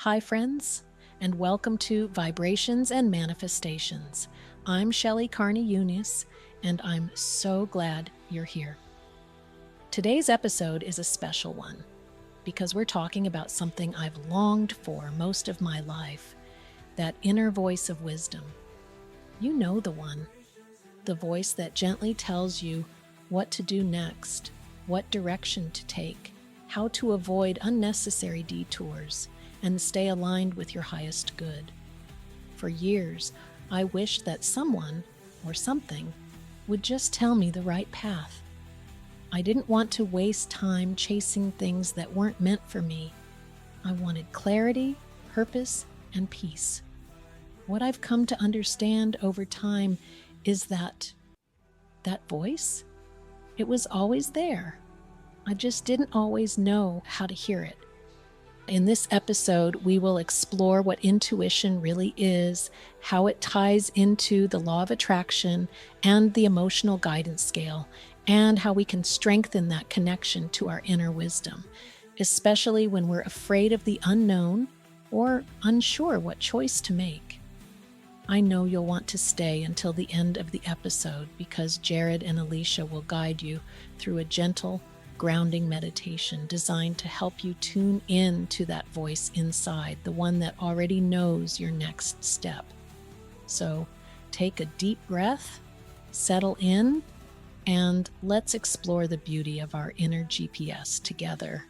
Hi, friends, and welcome to Vibrations and Manifestations. I'm Shelley Carney-Younis, and I'm so glad you're here. Today's episode is a special one because we're talking about something I've longed for most of my life, that inner voice of wisdom. You know the one, the voice that gently tells you what to do next, what direction to take, how to avoid unnecessary detours, and stay aligned with your highest good. For years, I wished that someone or something would just tell me the right path. I didn't want to waste time chasing things that weren't meant for me. I wanted clarity, purpose, and peace. What I've come to understand over time is that voice, it was always there. I just didn't always know how to hear it. In this episode, we will explore what intuition really is, how it ties into the law of attraction and the emotional guidance scale, and how we can strengthen that connection to our inner wisdom, especially when we're afraid of the unknown or unsure what choice to make. I know you'll want to stay until the end of the episode because Jared and Alicia will guide you through a gentle, grounding meditation designed to help you tune in to that voice inside, the one that already knows your next step. So take a deep breath, settle in, and let's explore the beauty of our inner GPS together.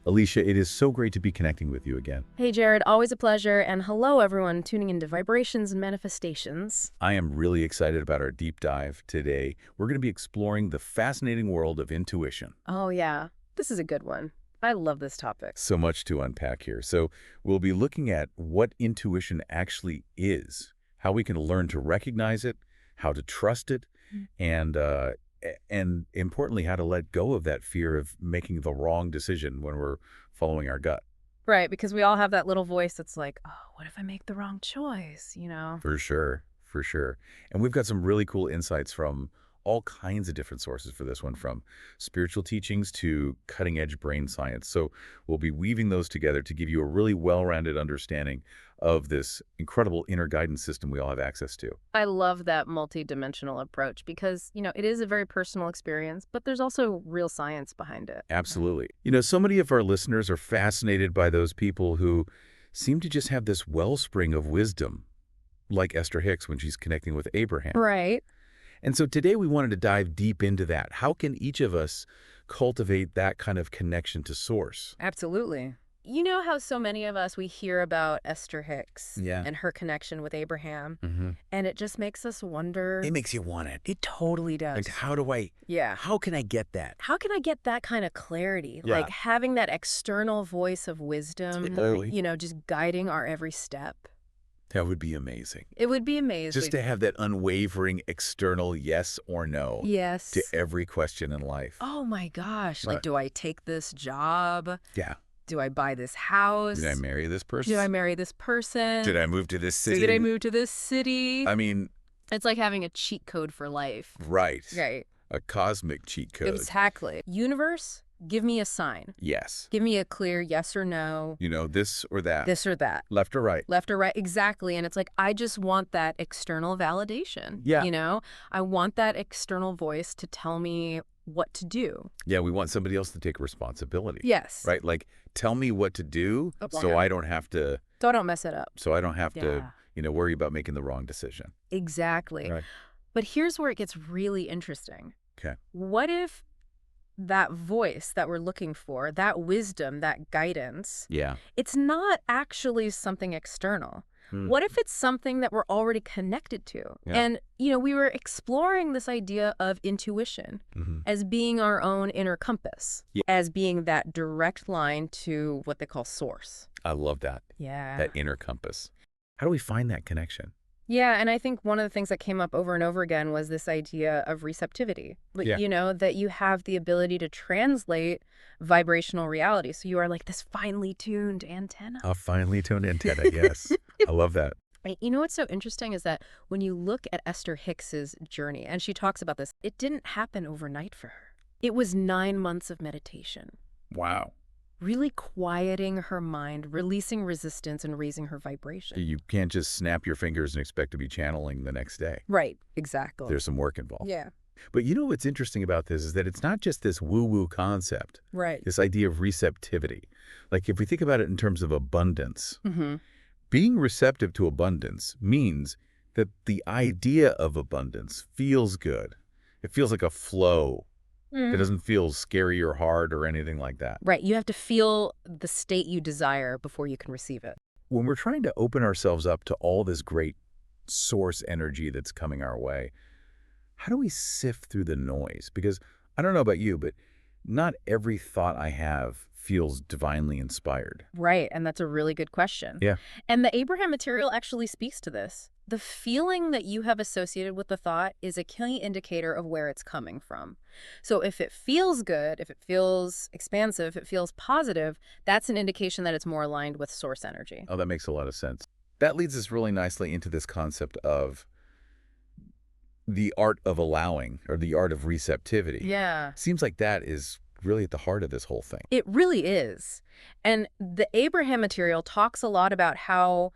Alicia, it is so great to be connecting with you again. Hey, Jared, always a pleasure. And hello, everyone tuning into Vibrations and Manifestations. I am really excited about our deep dive today. We're going to be exploring the fascinating world of intuition. Oh, yeah. This is a good one. I love this topic. So much to unpack here. So we'll be looking at what intuition actually is, how we can learn to recognize it, how to trust it, and importantly, how to let go of that fear of making the wrong decision when we're following our gut. Right, because we all have that little voice that's like, oh, what if I make the wrong choice, you know? For sure, for sure. And we've got some really cool insights from all kinds of different sources for this one, from spiritual teachings to cutting-edge brain science. So we'll be weaving those together to give you a really well-rounded understanding of this incredible inner guidance system we all have access to. I love that multidimensional approach because, it is a very personal experience, but there's also real science behind it. Absolutely. So many of our listeners are fascinated by those people who seem to just have this wellspring of wisdom, like Esther Hicks when she's connecting with Abraham. Right. And so today we wanted to dive deep into that. How can each of us cultivate that kind of connection to source? Absolutely. You know how so many of us, we hear about Esther Hicks and her connection with Abraham, and it just makes us wonder. It makes you want it. It totally does. Like, how can I get that? How can I get that kind of clarity? Yeah. Like having that external voice of wisdom, Totally. Just guiding our every step. That would be amazing. It would be amazing. Just to have that unwavering external yes or no Yes. to every question in life. Oh my gosh. Right. Like, do I take this job? Yeah. Do I buy this house? Did I marry this person? Did I marry this person? Did I move to this city? Did I move to this city? I mean, It's like having a cheat code for life. right. Right. A cosmic cheat code. Exactly. Universe, give me a sign. Yes. Give me a clear yes or no. This or that. This or that. Left or right. Left or right. Exactly. And it's like, I just want that external validation. Yeah. I want that external voice to tell me what to do. Yeah, we want somebody else to take responsibility. Yes. Right? Like, tell me what to do so I don't have to... So I don't mess it up. So I don't have to, worry about making the wrong decision. Exactly. Right. But here's where it gets really interesting. Okay. What if that voice that we're looking for, that wisdom, that guidance, it's not actually something external? What if it's something that we're already connected to? Yeah. And, we were exploring this idea of intuition as being our own inner compass, as being that direct line to what they call source. I love that. Yeah. That inner compass. How do we find that connection? Yeah, and I think one of the things that came up over and over again was this idea of receptivity. That you have the ability to translate vibrational reality. So you are like this finely tuned antenna. A finely tuned antenna, yes. I love that. What's so interesting is that when you look at Esther Hicks's journey, and she talks about this, it didn't happen overnight for her. It was 9 months of meditation. Wow. really quieting her mind, releasing resistance, and raising her vibration. You can't just snap your fingers and expect to be channeling the next day. Right, exactly. There's some work involved. Yeah. But you know what's interesting about this is that it's not just this woo-woo concept, Right. this idea of receptivity. Like if we think about it in terms of abundance, Mm-hmm. being receptive to abundance means that the idea of abundance feels good. It feels like a flow. It doesn't feel scary or hard or anything like that. Right. You have to feel the state you desire before you can receive it. When we're trying to open ourselves up to all this great source energy that's coming our way, how do we sift through the noise? Because I don't know about you, but not every thought I have feels divinely inspired. Right. And that's a really good question. Yeah. And the Abraham material actually speaks to this. The feeling that you have associated with the thought is a key indicator of where it's coming from. So if it feels good, if it feels expansive, if it feels positive, that's an indication that it's more aligned with source energy. Oh, that makes a lot of sense. That leads us really nicely into this concept of the art of allowing, or the art of receptivity. Yeah. Seems like that is really at the heart of this whole thing. It really is. And the Abraham material talks a lot about how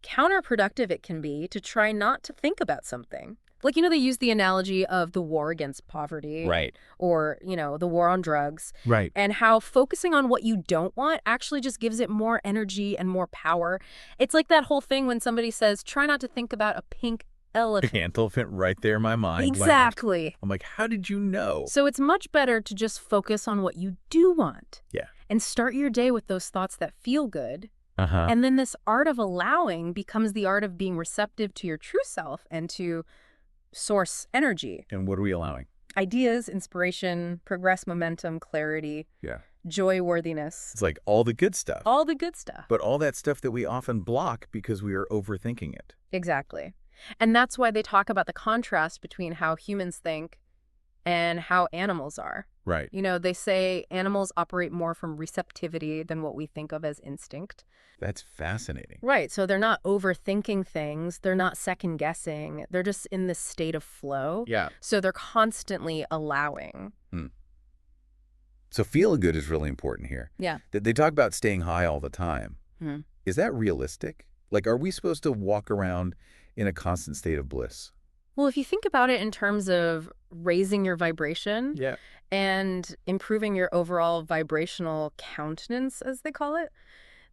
counterproductive it can be to try not to think about something. Like, they use the analogy of the war against poverty. Right. Or, the war on drugs. Right. And how focusing on what you don't want actually just gives it more energy and more power. It's like that whole thing when somebody says, try not to think about a pink elephant. Pink elephant right there in my mind. Exactly. I'm like, how did you know? So it's much better to just focus on what you do want. Yeah. And start your day with those thoughts that feel good. Uh-huh. And then this art of allowing becomes the art of being receptive to your true self and to source energy. And what are we allowing? Ideas, inspiration, progress, momentum, clarity, Yeah. joy, worthiness. It's like all the good stuff. All the good stuff. But all that stuff that we often block because we are overthinking it. Exactly. And that's why they talk about the contrast between how humans think and how animals are. Right. They say animals operate more from receptivity than what we think of as instinct. That's fascinating. Right. So they're not overthinking things. They're not second guessing. They're just in this state of flow. Yeah. So they're constantly allowing. So feeling good is really important here. Yeah. They talk about staying high all the time. Hmm. Is that realistic? Like, are we supposed to walk around in a constant state of bliss? Well, if you think about it in terms of raising your vibration Yeah. and improving your overall vibrational countenance, as they call it,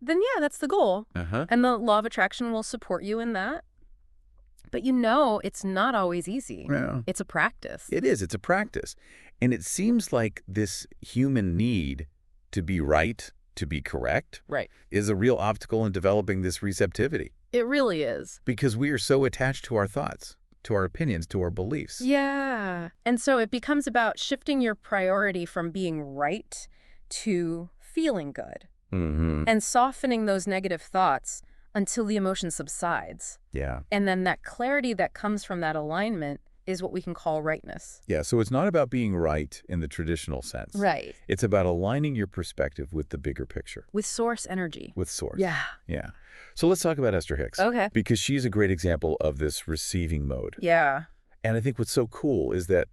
then yeah, that's the goal. Uh-huh. And the law of attraction will support you in that. But it's not always easy. Yeah. It's a practice. It is. It's a practice. And it seems like this human need to be right, to be correct, Right. is a real obstacle in developing this receptivity. It really is. Because we are so attached to our thoughts, to our opinions, to our beliefs. Yeah. And so it becomes about shifting your priority from being right to feeling good Mm-hmm. and softening those negative thoughts until the emotion subsides. Yeah. And then that clarity that comes from that alignment is what we can call rightness. Yeah, so it's not about being right in the traditional sense. Right. It's about aligning your perspective with the bigger picture, With source energy. with source. Yeah. Yeah. So let's talk about Esther Hicks. Okay. Because she's a great example of this receiving mode. Yeah. And I think what's so cool is that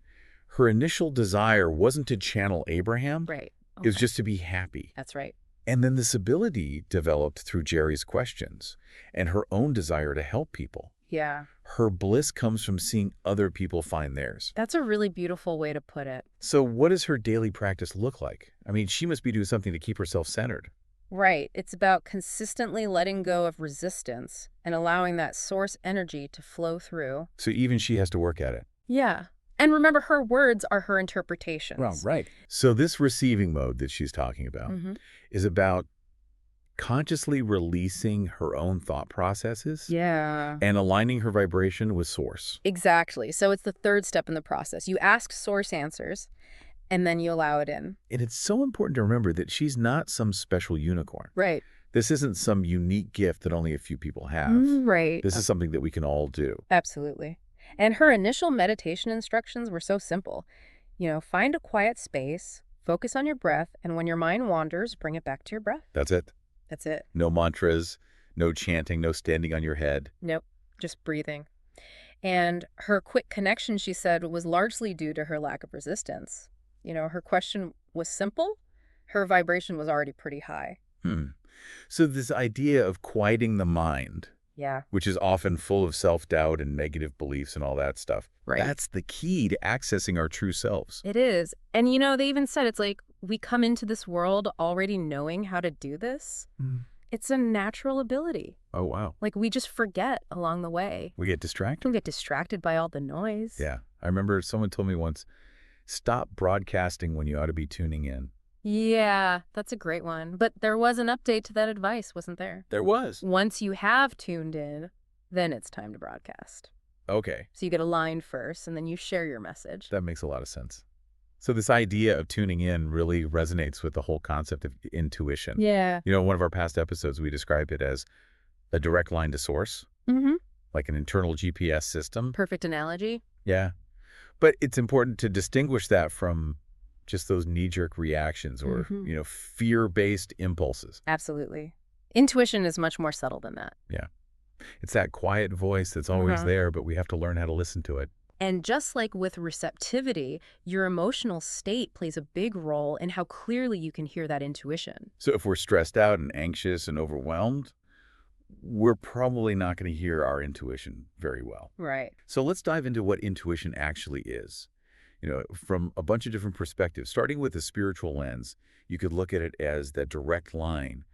her initial desire wasn't to channel Abraham. Right. It was Okay. just to be happy. That's right. And then this ability developed through Jerry's questions and her own desire to help people. Yeah. Her bliss comes from seeing other people find theirs. That's a really beautiful way to put it. So what does her daily practice look like? I mean, she must be doing something to keep herself centered. Right. It's about consistently letting go of resistance and allowing that source energy to flow through. So even she has to work at it. Yeah. And remember, her words are her interpretations. Well, right. So this receiving mode that she's talking about Mm-hmm. is about consciously releasing her own thought processes Yeah. and aligning her vibration with source. Exactly. So it's the third step in the process. You ask source answers, and then you allow it in. And it's so important to remember that she's not some special unicorn. Right. This isn't some unique gift that only a few people have. Right. This is something that we can all do. Absolutely. And her initial meditation instructions were so simple. Find a quiet space, focus on your breath, and when your mind wanders, bring it back to your breath. That's it. That's it. No mantras, no chanting, no standing on your head. Nope. Just breathing. And her quick connection, she said, was largely due to her lack of resistance. Her question was simple, her vibration was already pretty high. Hmm. So this idea of quieting the mind, Yeah. which is often full of self-doubt and negative beliefs and all that stuff, Right. that's the key to accessing our true selves. It is. And, they even said it's like we come into this world already knowing how to do this. Mm. It's a natural ability. Oh, wow. Like we just forget along the way. We get distracted. We get distracted by all the noise. Yeah. I remember someone told me once, stop broadcasting when you ought to be tuning in. Yeah, that's a great one. But there was an update to that advice, wasn't there? There was. Once you have tuned in, then it's time to broadcast. Okay. So you get a line first, and then you share your message. That makes a lot of sense. So this idea of tuning in really resonates with the whole concept of intuition. Yeah. One of our past episodes, we described it as a direct line to source, Mm-hmm. like an internal GPS system. Perfect analogy. Yeah. But it's important to distinguish that from just those knee-jerk reactions or, fear-based impulses. Absolutely. Intuition is much more subtle than that. Yeah. It's that quiet voice that's always there, but we have to learn how to listen to it. And just like with receptivity, your emotional state plays a big role in how clearly you can hear that intuition. So if we're stressed out and anxious and overwhelmed, we're probably not going to hear our intuition very well. Right. So let's dive into what intuition actually is. From a bunch of different perspectives. Starting with a spiritual lens, you could look at it as that direct line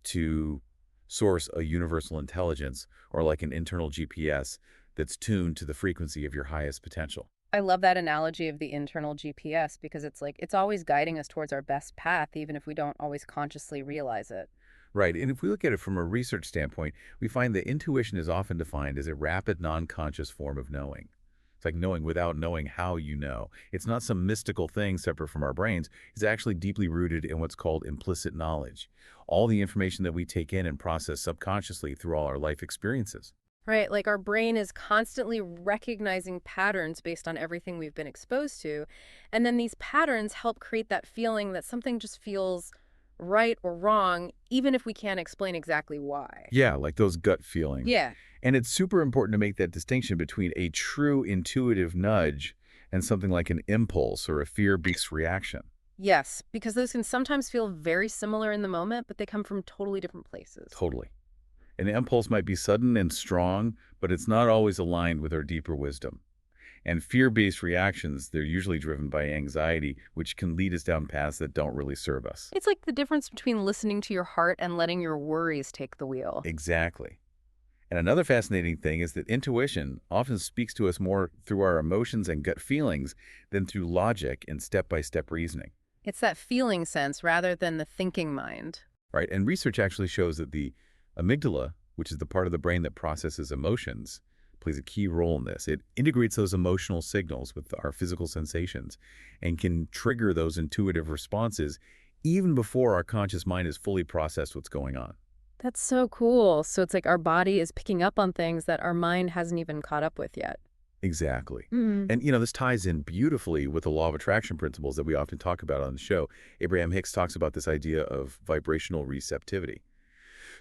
to source a universal intelligence or like an internal GPS that's tuned to the frequency of your highest potential. I love that analogy of the internal GPS because it's like it's always guiding us towards our best path, even if we don't always consciously realize it. Right. And if we look at it from a research standpoint, we find that intuition is often defined as a rapid, non-conscious form of knowing. It's like knowing without knowing how you know. It's not some mystical thing separate from our brains. It's actually deeply rooted in what's called implicit knowledge. All the information that we take in and process subconsciously through all our life experiences. Right, like our brain is constantly recognizing patterns based on everything we've been exposed to. And then these patterns help create that feeling that something just feels right or wrong, even if we can't explain exactly why. Yeah, like those gut feelings. Yeah. And it's super important to make that distinction between a true intuitive nudge and something like an impulse or a fear-based reaction. Yes, because those can sometimes feel very similar in the moment, but they come from totally different places. Totally. An impulse might be sudden and strong, but it's not always aligned with our deeper wisdom. And fear-based reactions, they're usually driven by anxiety, which can lead us down paths that don't really serve us. It's like the difference between listening to your heart and letting your worries take the wheel. Exactly. And another fascinating thing is that intuition often speaks to us more through our emotions and gut feelings than through logic and step-by-step reasoning. It's that feeling sense rather than the thinking mind. Right? And research actually shows that the amygdala, which is the part of the brain that processes emotions, plays a key role in this. It integrates those emotional signals with our physical sensations and can trigger those intuitive responses even before our conscious mind has fully processed what's going on. That's so cool. So it's like our body is picking up on things that our mind hasn't even caught up with yet. Exactly. Mm. And, this ties in beautifully with the law of attraction principles that we often talk about on the show. Abraham Hicks talks about this idea of vibrational receptivity.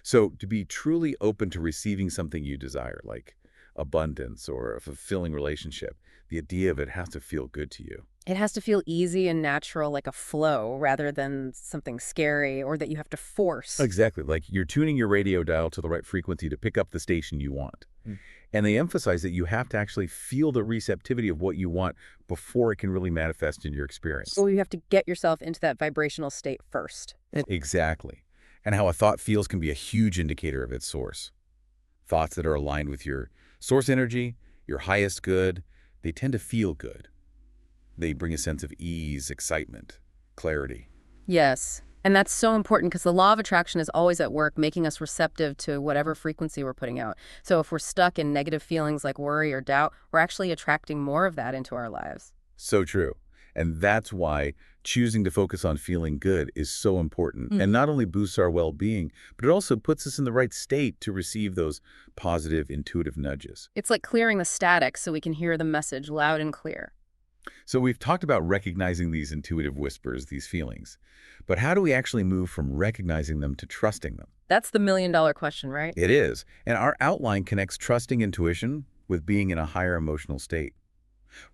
So to be truly open to receiving something you desire, like abundance or a fulfilling relationship, the idea of it has to feel good to you. It has to feel easy and natural, like a flow, rather than something scary or that you have to force. Exactly. Like you're tuning your radio dial to the right frequency to pick up the station you want. And they emphasize that you have to actually feel the receptivity of what you want before it can really manifest in your experience. So you have to get yourself into that vibrational state first. Exactly. And how a thought feels can be a huge indicator of its source. Thoughts that are aligned with your source energy, your highest good, they tend to feel good. They bring a sense of ease, excitement, clarity. Yes. And that's so important because the law of attraction is always at work, making us receptive to whatever frequency we're putting out. So if we're stuck in negative feelings like worry or doubt, we're actually attracting more of that into our lives. So true. And that's why choosing to focus on feeling good is so important. And not only boosts our well-being, but it also puts us in the right state to receive those positive, intuitive nudges. It's like clearing the static so we can hear the message loud and clear. So we've talked about recognizing these intuitive whispers, these feelings. But how do we actually move from recognizing them to trusting them? That's the million-dollar question, right? It is. And our outline connects trusting intuition with being in a higher emotional state.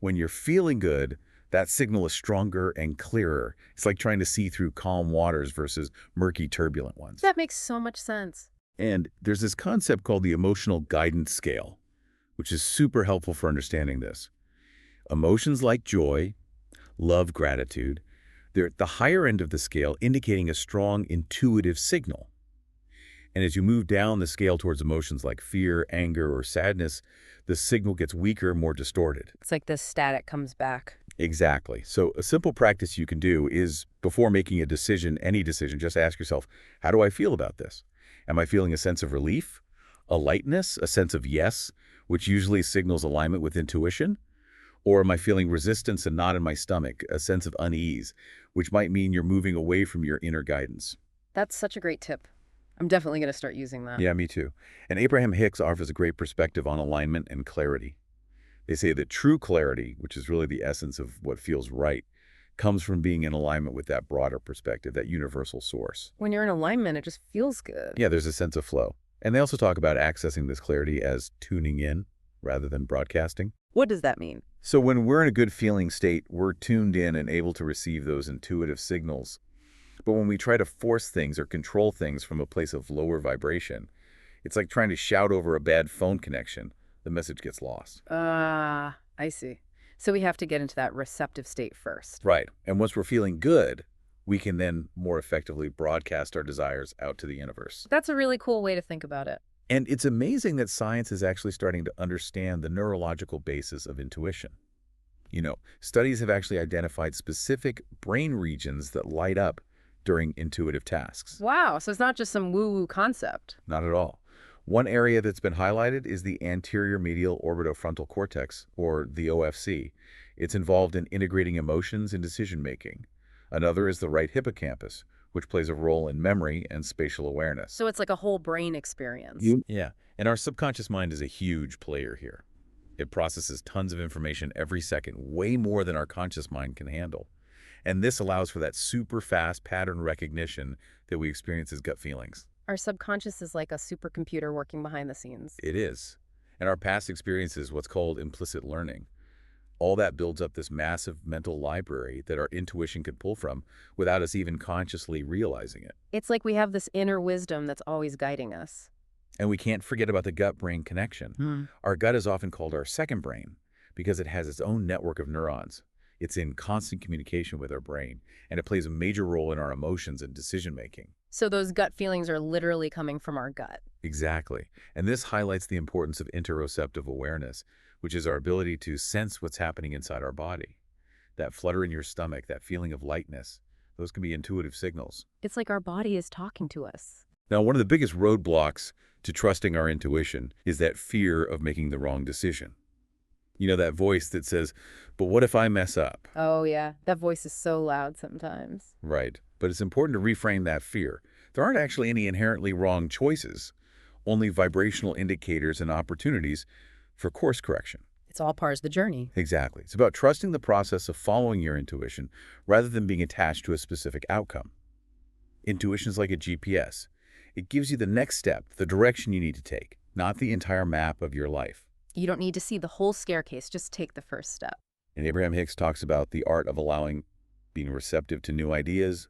When you're feeling good, That signal is stronger and clearer. It's like trying to see through calm waters versus murky, turbulent ones. That makes so much sense. And there's this concept called the emotional guidance scale, which is super helpful for understanding this. Emotions like joy, love, gratitude, they're at the higher end of the scale, indicating a strong intuitive signal. And as you move down the scale towards emotions like fear, anger, or sadness, the signal gets weaker, more distorted. It's like the static comes back. Exactly. So a simple practice you can do is, before making a decision, any decision, just ask yourself, how do I feel about this? Am I feeling a sense of relief, a lightness, a sense of yes, which usually signals alignment with intuition? Or am I feeling resistance and knot in my stomach, a sense of unease, which might mean you're moving away from your inner guidance? That's such a great tip. I'm definitely going to start using that. Yeah, me too. And Abraham Hicks offers a great perspective on alignment and clarity. They say that true clarity, which is really the essence of what feels right, comes from being in alignment with that broader perspective, that universal source. When you're in alignment, it just feels good. Yeah, there's a sense of flow. And they also talk about accessing this clarity as tuning in rather than broadcasting. What does that mean? So when we're in a good feeling state, we're tuned in and able to receive those intuitive signals. But when we try to force things or control things from a place of lower vibration, it's like trying to shout over a bad phone connection. The message gets lost. I see. So we have to get into that receptive state first. Right. And once we're feeling good, we can then more effectively broadcast our desires out to the universe. That's a really cool way to think about it. And it's amazing that science is actually starting to understand the neurological basis of intuition. Studies have actually identified specific brain regions that light up during intuitive tasks. Wow, so it's not just some woo-woo concept. Not at all. One area that's been highlighted is the anterior medial orbitofrontal cortex, or the OFC. It's involved in integrating emotions and decision-making. Another is the right hippocampus, which plays a role in memory and spatial awareness. So it's like a whole brain experience. Yeah, and our subconscious mind is a huge player here. It processes tons of information every second, way more than our conscious mind can handle. And this allows for that super fast pattern recognition that we experience as gut feelings. Our subconscious is like a supercomputer working behind the scenes. It is. And our past experiences, what's called implicit learning. All that builds up this massive mental library that our intuition could pull from without us even consciously realizing it. It's like we have this inner wisdom that's always guiding us. And we can't forget about the gut-brain connection. Our gut is often called our second brain because it has its own network of neurons. It's in constant communication with our brain, and it plays a major role in our emotions and decision-making. So those gut feelings are literally coming from our gut. Exactly. And this highlights the importance of interoceptive awareness, which is our ability to sense what's happening inside our body. That flutter in your stomach, that feeling of lightness, those can be intuitive signals. It's like our body is talking to us. Now, one of the biggest roadblocks to trusting our intuition is that fear of making the wrong decision. That voice that says, but what if I mess up? Oh, yeah. That voice is so loud sometimes. Right. But it's important to reframe that fear. There aren't actually any inherently wrong choices, only vibrational indicators and opportunities for course correction. It's all part of the journey. Exactly. It's about trusting the process of following your intuition rather than being attached to a specific outcome. Intuition is like a GPS. It gives you the next step, the direction you need to take, not the entire map of your life. You don't need to see the whole staircase, just take the first step. And Abraham Hicks talks about the art of being receptive to new ideas,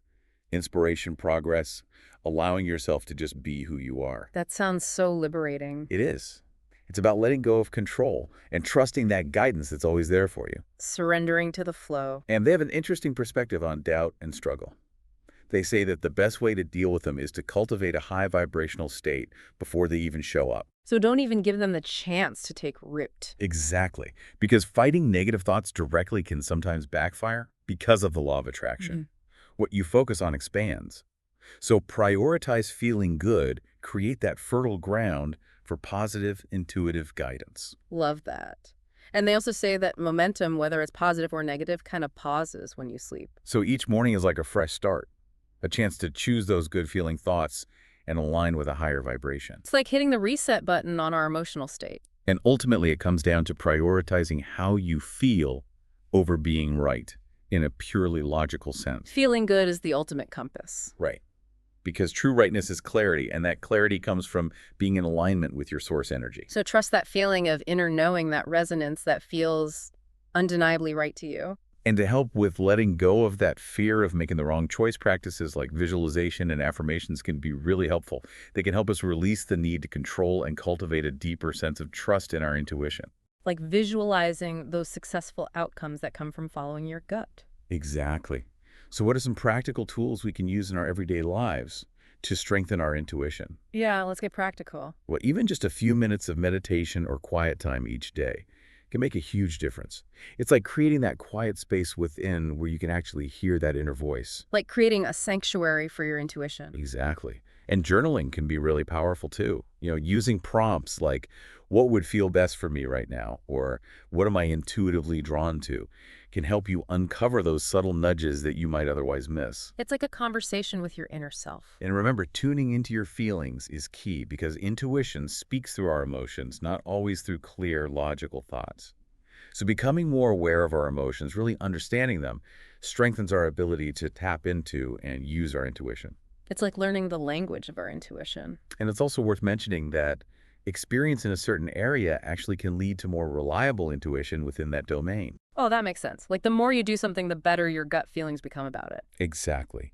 inspiration, progress, allowing yourself to just be who you are. That sounds so liberating. It is. It's about letting go of control and trusting that guidance that's always there for you. Surrendering to the flow. And they have an interesting perspective on doubt and struggle. They say that the best way to deal with them is to cultivate a high vibrational state before they even show up. So don't even give them the chance to take root. Exactly. Because fighting negative thoughts directly can sometimes backfire because of the law of attraction. What you focus on expands. So prioritize feeling good, create that fertile ground for positive, intuitive guidance. Love that. And they also say that momentum, whether it's positive or negative, kind of pauses when you sleep. So each morning is like a fresh start, a chance to choose those good-feeling thoughts and align with a higher vibration. It's like hitting the reset button on our emotional state. And ultimately, it comes down to prioritizing how you feel over being right in a purely logical sense. Feeling good is the ultimate compass. Right. Because true rightness is clarity, and that clarity comes from being in alignment with your source energy. So trust that feeling of inner knowing, that resonance that feels undeniably right to you. And to help with letting go of that fear of making the wrong choice, practices like visualization and affirmations can be really helpful. They can help us release the need to control and cultivate a deeper sense of trust in our intuition. Like visualizing those successful outcomes that come from following your gut. Exactly. So what are some practical tools we can use in our everyday lives to strengthen our intuition? Yeah, let's get practical. Well, even just a few minutes of meditation or quiet time each day can make a huge difference. It's like creating that quiet space within where you can actually hear that inner voice. Like creating a sanctuary for your intuition. Exactly. And journaling can be really powerful too. Using prompts like, what would feel best for me right now? Or what am I intuitively drawn to? Can help you uncover those subtle nudges that you might otherwise miss. It's like a conversation with your inner self. And remember, tuning into your feelings is key because intuition speaks through our emotions, not always through clear, logical thoughts. So becoming more aware of our emotions, really understanding them, strengthens our ability to tap into and use our intuition. It's like learning the language of our intuition. And it's also worth mentioning that experience in a certain area actually can lead to more reliable intuition within that domain. Oh, that makes sense. Like the more you do something, the better your gut feelings become about it. Exactly.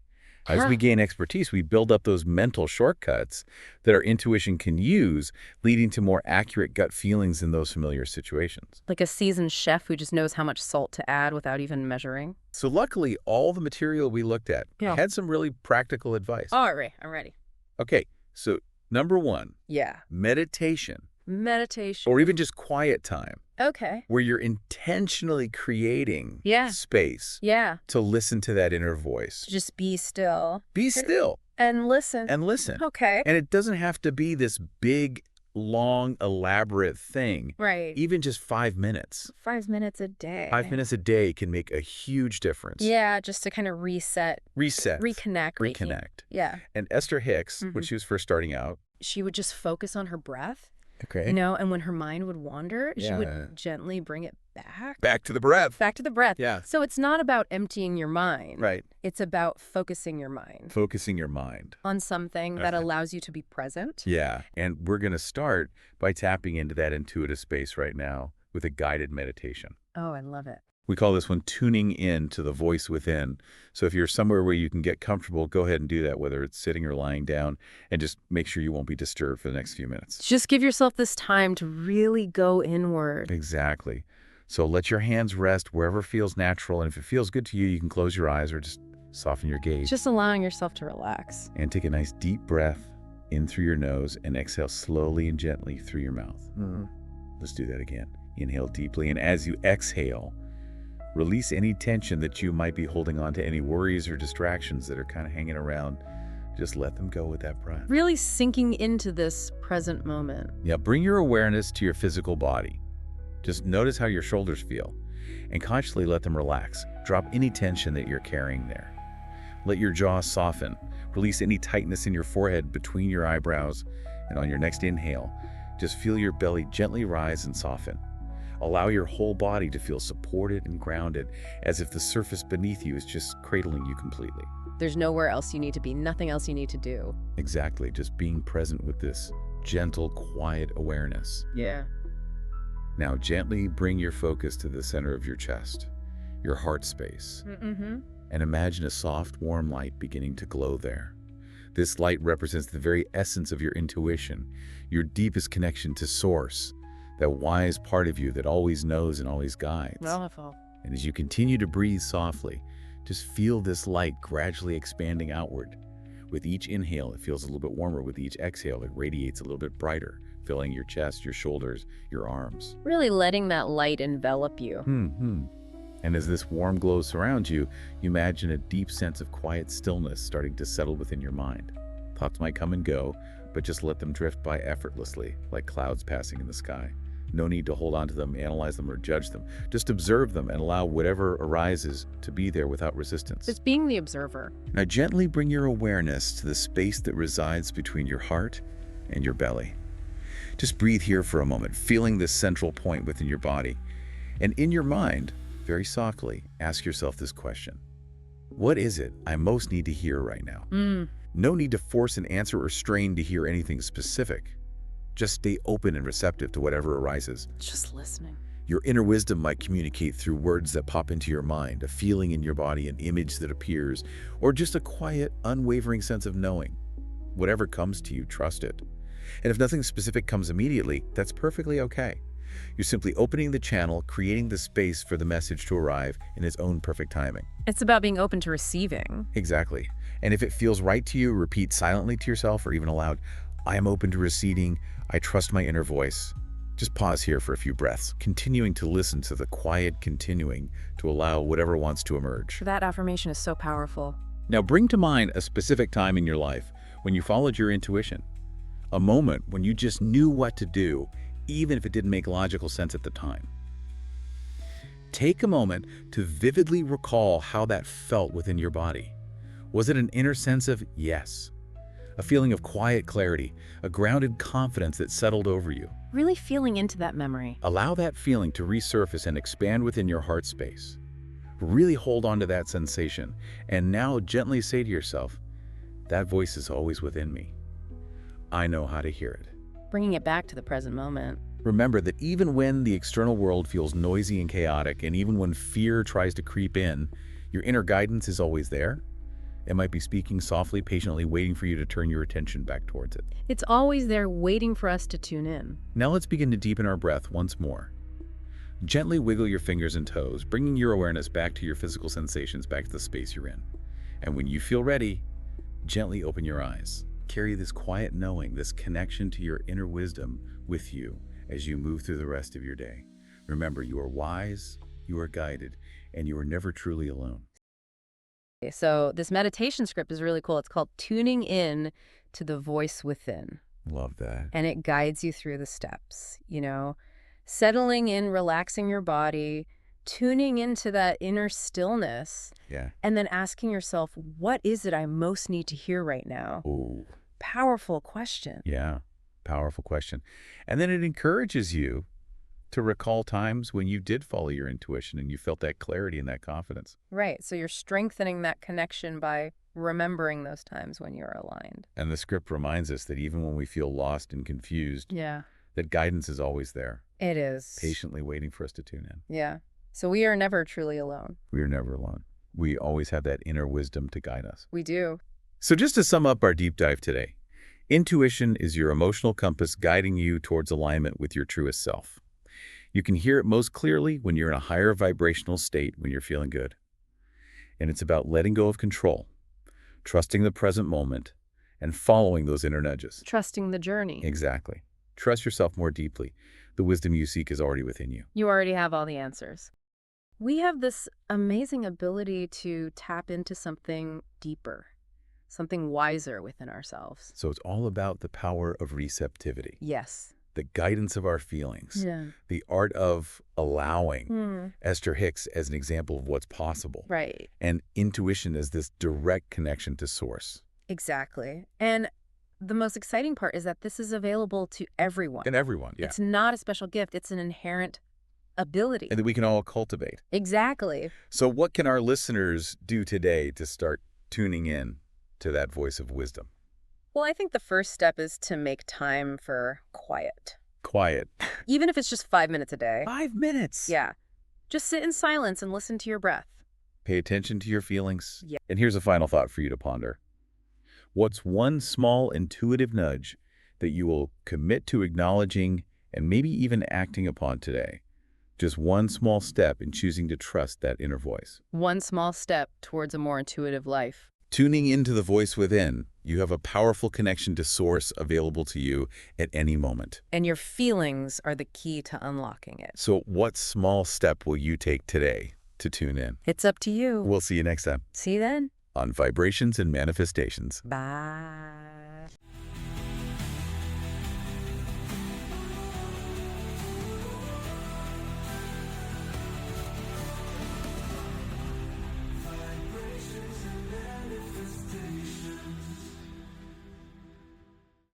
As we gain expertise, we build up those mental shortcuts that our intuition can use, leading to more accurate gut feelings in those familiar situations. Like a seasoned chef who just knows how much salt to add without even measuring. So luckily, all the material we looked at had some really practical advice. All right, I'm ready. Okay, so number one, Yeah. meditation, Meditation. or even just quiet time, Okay. where you're intentionally creating space Yeah. to listen to that inner voice. Just be still. Be still And listen. and listen. Okay. And it doesn't have to be this big, long, elaborate thing. Right. Even just 5 minutes. 5 minutes a day. 5 minutes a day can make a huge difference. Yeah, just to kind of reset. Reset. Reconnect. Reiki. Reconnect. Yeah. And Esther Hicks, when she was first starting out. She would just focus on her breath. Okay. And when her mind would wander, she would gently bring it back. Back to the breath. Back to the breath. Yeah. So it's not about emptying your mind. Right. It's about focusing your mind Focusing your mind. on something that allows you to be present. Yeah. And we're going to start by tapping into that intuitive space right now with a guided meditation. Oh, I love it. We call this one tuning in to the voice within. So if you're somewhere where you can get comfortable, go ahead and do that, whether it's sitting or lying down, and just make sure you won't be disturbed for the next few minutes. Just give yourself this time to really go inward. Exactly. So let your hands rest wherever feels natural, and if it feels good to you, you can close your eyes or just soften your gaze. Just allowing yourself to relax. And take a nice deep breath in through your nose and exhale slowly and gently through your mouth. Let's do that again. Inhale deeply, and as you exhale, release any tension that you might be holding on to, any worries or distractions that are kind of hanging around. Just let them go with that breath. Really sinking into this present moment. Yeah, bring your awareness to your physical body. Just notice how your shoulders feel and consciously let them relax. Drop any tension that you're carrying there. Let your jaw soften. Release any tightness in your forehead between your eyebrows. And on your next inhale, just feel your belly gently rise and soften. Allow your whole body to feel supported and grounded, as if the surface beneath you is just cradling you completely. There's nowhere else you need to be, nothing else you need to do. Exactly, just being present with this gentle, quiet awareness. Yeah. Now gently bring your focus to the center of your chest, your heart space, and imagine a soft, warm light beginning to glow there. This light represents the very essence of your intuition, your deepest connection to Source, that wise part of you that always knows and always guides. Wonderful. And as you continue to breathe softly, just feel this light gradually expanding outward. With each inhale, it feels a little bit warmer. With each exhale, it radiates a little bit brighter, filling your chest, your shoulders, your arms. Really letting that light envelop you. And as this warm glow surrounds you, you imagine a deep sense of quiet stillness starting to settle within your mind. Thoughts might come and go, but just let them drift by effortlessly, like clouds passing in the sky. No need to hold on to them, analyze them, or judge them. Just observe them and allow whatever arises to be there without resistance. It's being the observer. Now gently bring your awareness to the space that resides between your heart and your belly. Just breathe here for a moment, feeling this central point within your body. And in your mind, very softly, ask yourself this question. What is it I most need to hear right now? No need to force an answer or strain to hear anything specific. Just stay open and receptive to whatever arises. Just listening. Your inner wisdom might communicate through words that pop into your mind, a feeling in your body, an image that appears, or just a quiet, unwavering sense of knowing. Whatever comes to you, trust it. And if nothing specific comes immediately, that's perfectly okay. You're simply opening the channel, creating the space for the message to arrive in its own perfect timing. It's about being open to receiving. Exactly. And if it feels right to you, repeat silently to yourself or even aloud, I am open to receiving. I trust my inner voice. Just pause here for a few breaths, continuing to listen to the quiet continuing to allow whatever wants to emerge. That affirmation is so powerful. Now bring to mind a specific time in your life when you followed your intuition. A moment when you just knew what to do, even if it didn't make logical sense at the time. Take a moment to vividly recall how that felt within your body. Was it an inner sense of yes? A feeling of quiet clarity, a grounded confidence that settled over you? Really feeling into that memory. Allow that feeling to resurface and expand within your heart space. Really hold on to that sensation, and now gently say to yourself, that voice is always within me. I know how to hear it. Bringing it back to the present moment. Remember that even when the external world feels noisy and chaotic, and even when fear tries to creep in, your inner guidance is always there. It might be speaking softly, patiently, waiting for you to turn your attention back towards it. It's always there waiting for us to tune in. Now let's begin to deepen our breath once more. Gently wiggle your fingers and toes, bringing your awareness back to your physical sensations, back to the space you're in. And when you feel ready, gently open your eyes. Carry this quiet knowing, this connection to your inner wisdom with you as you move through the rest of your day. Remember, you are wise, you are guided, and you are never truly alone. So this meditation script is really cool. It's called Tuning In to the Voice Within. Love that. And it guides you through the steps, settling in, relaxing your body, tuning into that inner stillness, and then asking yourself, what is it I most need to hear right now? Ooh. Powerful question. Yeah, powerful question. And then it encourages you to recall times when you did follow your intuition and you felt that clarity and that confidence. Right. So you're strengthening that connection by remembering those times when you're aligned. And the script reminds us that even when we feel lost and confused, that guidance is always there. It is. Patiently waiting for us to tune in. Yeah. So we are never truly alone. We are never alone. We always have that inner wisdom to guide us. We do. So just to sum up our deep dive today, intuition is your emotional compass guiding you towards alignment with your truest self. You can hear it most clearly when you're in a higher vibrational state, when you're feeling good. And it's about letting go of control, trusting the present moment, and following those inner nudges. Trusting the journey. Exactly. Trust yourself more deeply. The wisdom you seek is already within you. You already have all the answers. We have this amazing ability to tap into something deeper, something wiser within ourselves. So it's all about the power of receptivity. Yes. The guidance of our feelings, the art of allowing, Esther Hicks as an example of what's possible. Right. And intuition is this direct connection to source. Exactly. And the most exciting part is that this is available to everyone. And everyone, It's not a special gift. It's an inherent ability. And that we can all cultivate. Exactly. So what can our listeners do today to start tuning in to that voice of wisdom? Well, I think the first step is to make time for quiet. Quiet. Even if it's just 5 minutes a day. 5 minutes? Yeah. Just sit in silence and listen to your breath. Pay attention to your feelings. Yeah. And here's a final thought for you to ponder. What's one small intuitive nudge that you will commit to acknowledging and maybe even acting upon today? Just one small step in choosing to trust that inner voice. One small step towards a more intuitive life. Tuning into the voice within, you have a powerful connection to source available to you at any moment. And your feelings are the key to unlocking it. So what small step will you take today to tune in? It's up to you. We'll see you next time See you then. on Vibrations and Manifestations. Bye.